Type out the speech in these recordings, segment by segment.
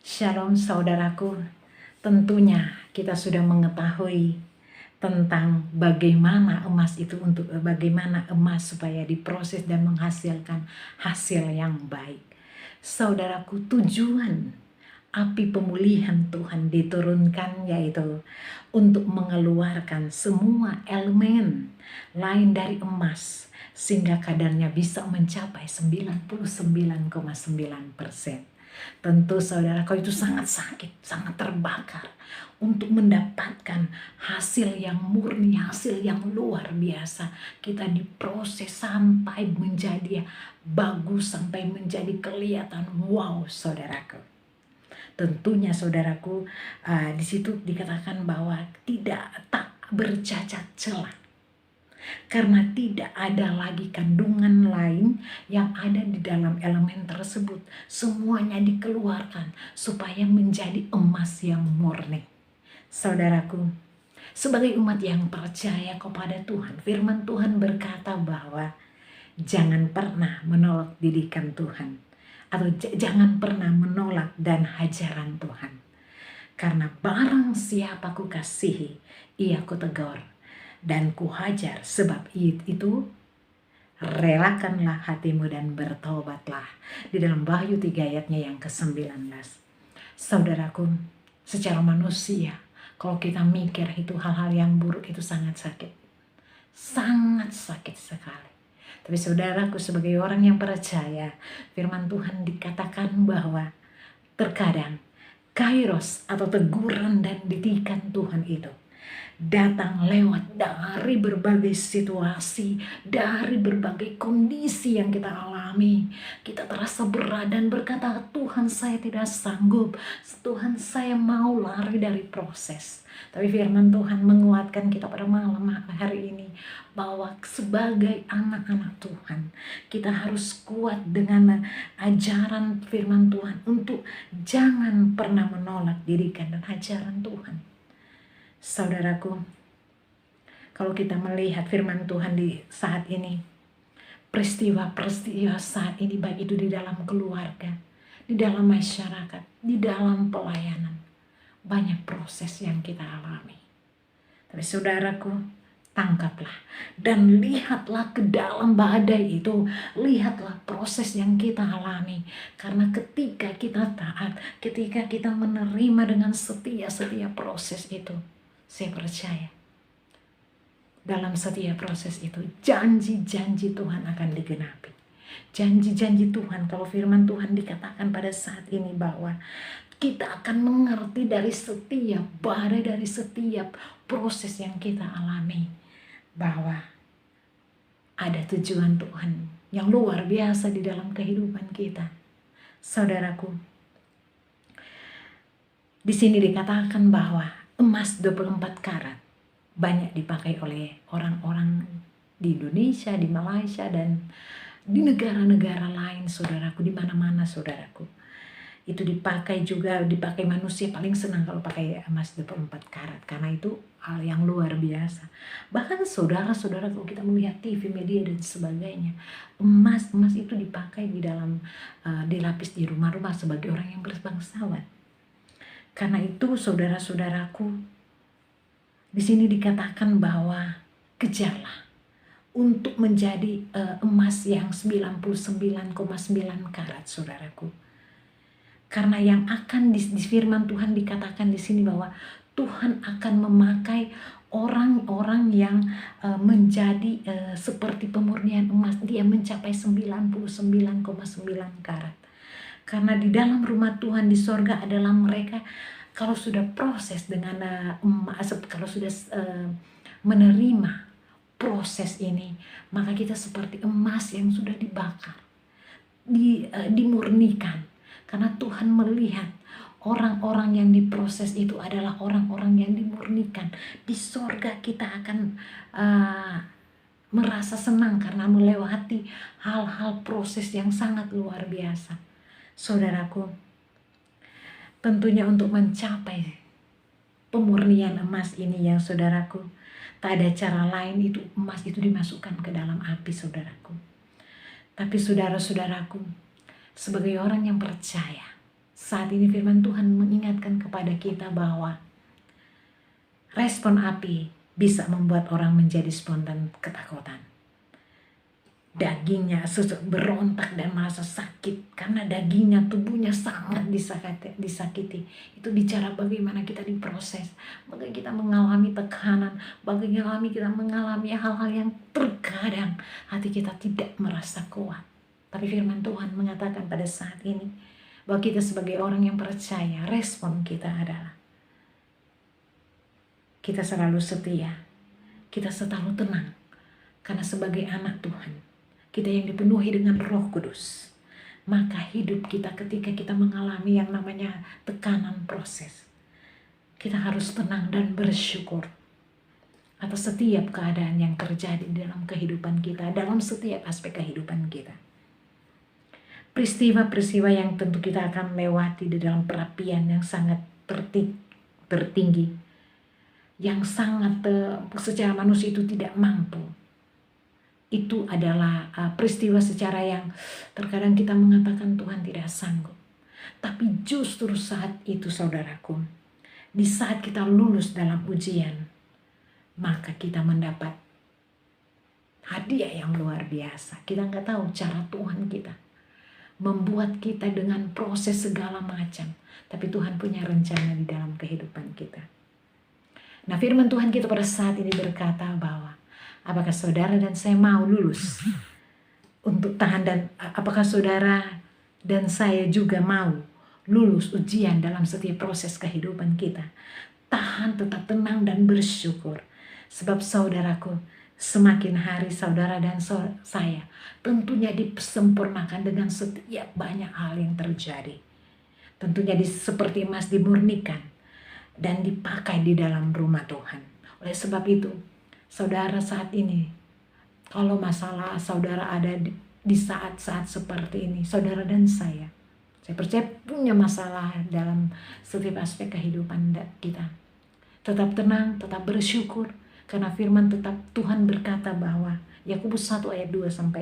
Shalom saudaraku, tentunya kita sudah mengetahui tentang bagaimana emas supaya diproses dan menghasilkan hasil yang baik. Saudaraku, tujuan api pemulihan Tuhan diturunkan yaitu untuk mengeluarkan semua elemen lain dari emas sehingga kadarnya bisa mencapai 99,9%. Tentu saudaraku itu sangat sakit, sangat terbakar untuk mendapatkan hasil yang murni, hasil yang luar biasa. Kita diproses sampai menjadi bagus, sampai menjadi kelihatan wow saudaraku. Tentunya saudaraku, di situ dikatakan bahwa tak bercacat celah. Karena tidak ada lagi kandungan lain yang ada di dalam elemen tersebut. Semuanya dikeluarkan supaya menjadi emas yang murni. Saudaraku, sebagai umat yang percaya kepada Tuhan, firman Tuhan berkata bahwa jangan pernah menolak didikan Tuhan. Atau jangan pernah menolak dan hajaran Tuhan. Karena barang siapa ku kasihi, ia ku tegur dan kuhajar, sebab itu relakanlah hatimu dan bertobatlah. Di dalam Wahyu 3 ayatnya yang ke-19. Saudaraku, secara manusia, kalau kita mikir itu hal-hal yang buruk itu sangat sakit. Sangat sakit sekali. Tapi saudaraku, sebagai orang yang percaya, firman Tuhan dikatakan bahwa terkadang kairos atau teguran dan didikan Tuhan itu datang lewat dari berbagai situasi, dari berbagai kondisi yang kita alami. Kita terasa berat dan berkata, Tuhan saya tidak sanggup, Tuhan saya mau lari dari proses. Tapi firman Tuhan menguatkan kita pada malam hari ini bahwa sebagai anak-anak Tuhan, kita harus kuat dengan ajaran firman Tuhan untuk jangan pernah menolak didikan dan ajaran Tuhan. Saudaraku, kalau kita melihat firman Tuhan di saat ini, peristiwa-peristiwa saat ini, baik itu di dalam keluarga, di dalam masyarakat, di dalam pelayanan, banyak proses yang kita alami. Tapi saudaraku, tangkaplah dan lihatlah ke dalam badai itu, lihatlah proses yang kita alami. Karena ketika kita taat, ketika kita menerima dengan setia proses itu, saya percaya dalam setiap proses itu janji-janji Tuhan akan digenapi. Janji-janji Tuhan, kalau firman Tuhan dikatakan pada saat ini bahwa kita akan mengerti dari setiap badai, dari setiap proses yang kita alami, bahwa ada tujuan Tuhan yang luar biasa di dalam kehidupan kita. Saudaraku, di sini dikatakan bahwa emas 24 karat banyak dipakai oleh orang-orang di Indonesia, di Malaysia, dan di negara-negara lain, saudaraku, di mana-mana saudaraku. Itu dipakai manusia paling senang kalau pakai emas 24 karat, karena itu hal yang luar biasa. Bahkan saudara-saudara, kalau kita melihat TV, media dan sebagainya, emas itu dipakai di dalam dilapis di rumah-rumah sebagai orang yang berbangsawan. Karena itu saudara-saudaraku, di sini dikatakan bahwa kejarlah untuk menjadi emas yang 99,9 karat, saudaraku. Karena yang akan di firman Tuhan dikatakan di sini bahwa Tuhan akan memakai orang-orang yang menjadi seperti pemurnian emas, dia mencapai 99,9 karat. Karena di dalam rumah Tuhan di sorga adalah mereka, kalau sudah proses dengan emas, kalau sudah menerima proses ini, maka kita seperti emas yang sudah dibakar, dimurnikan. Karena Tuhan melihat orang-orang yang diproses itu adalah orang-orang yang dimurnikan. Di sorga kita akan merasa senang karena melewati hal-hal proses yang sangat luar biasa. Saudaraku, tentunya untuk mencapai pemurnian emas ini yang saudaraku, tak ada cara lain, itu emas itu dimasukkan ke dalam api, saudaraku. Tapi saudara-saudaraku, sebagai orang yang percaya, Saat ini firman Tuhan mengingatkan kepada kita bahwa respon api bisa membuat orang menjadi spontan ketakutan. Dagingnya berontak dan merasa sakit karena dagingnya, tubuhnya sangat disakiti. Itu bicara bagaimana kita diproses, bagaimana kita mengalami tekanan, bagaimana kita mengalami hal-hal yang terkadang hati kita tidak merasa kuat. Tapi firman Tuhan mengatakan pada saat ini bahwa kita sebagai orang yang percaya, respon kita adalah kita selalu setia, kita selalu tenang, karena sebagai anak Tuhan, kita yang dipenuhi dengan Roh Kudus, maka hidup kita ketika kita mengalami yang namanya tekanan proses, kita harus tenang dan bersyukur atas setiap keadaan yang terjadi dalam kehidupan kita, dalam setiap aspek kehidupan kita. Peristiwa-peristiwa yang tentu kita akan lewati di dalam perapian yang sangat tertinggi, yang sangat secara manusia itu tidak mampu. Itu adalah peristiwa secara yang terkadang kita mengatakan Tuhan tidak sanggup. Tapi justru saat itu saudaraku, di saat kita lulus dalam ujian, maka kita mendapat hadiah yang luar biasa. Kita nggak tahu cara Tuhan kita membuat kita dengan proses segala macam. Tapi Tuhan punya rencana di dalam kehidupan kita. Nah, firman Tuhan kita pada saat ini berkata bahwa apakah saudara dan saya mau lulus untuk tahan, dan apakah saudara dan saya juga mau lulus ujian dalam setiap proses kehidupan kita? Tahan, tetap tenang dan bersyukur. Sebab saudaraku, semakin hari saudara dan saya tentunya disempurnakan dengan setiap banyak hal yang terjadi. Tentunya seperti emas dimurnikan dan dipakai di dalam rumah Tuhan. Oleh sebab itu, saudara saat ini, kalau masalah saudara ada di saat-saat seperti ini, saudara dan saya percaya punya masalah dalam setiap aspek kehidupan kita. Tetap tenang, tetap bersyukur, karena firman tetap Tuhan berkata bahwa Yakobus 1 ayat 2-4,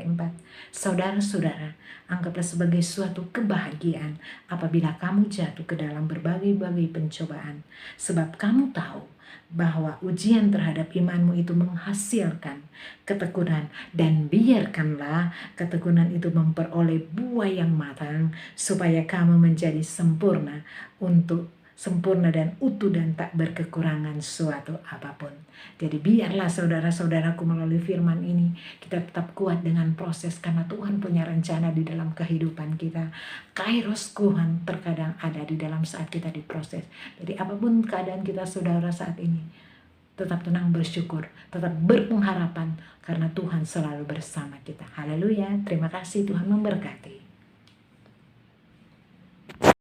saudara-saudara, anggaplah sebagai suatu kebahagiaan apabila kamu jatuh ke dalam berbagai-bagai pencobaan, sebab kamu tahu bahwa ujian terhadap imanmu itu menghasilkan ketekunan, dan biarkanlah ketekunan itu memperoleh buah yang matang supaya kamu menjadi sempurna dan utuh dan tak berkekurangan suatu apapun. Jadi biarlah saudara-saudaraku melalui firman ini kita tetap kuat dengan proses, karena Tuhan punya rencana di dalam kehidupan kita. Kairos Tuhan terkadang ada di dalam saat kita diproses. Jadi apapun keadaan kita saudara saat ini, tetap tenang, bersyukur, tetap berpengharapan, karena Tuhan selalu bersama kita. Haleluya, terima kasih, Tuhan memberkati.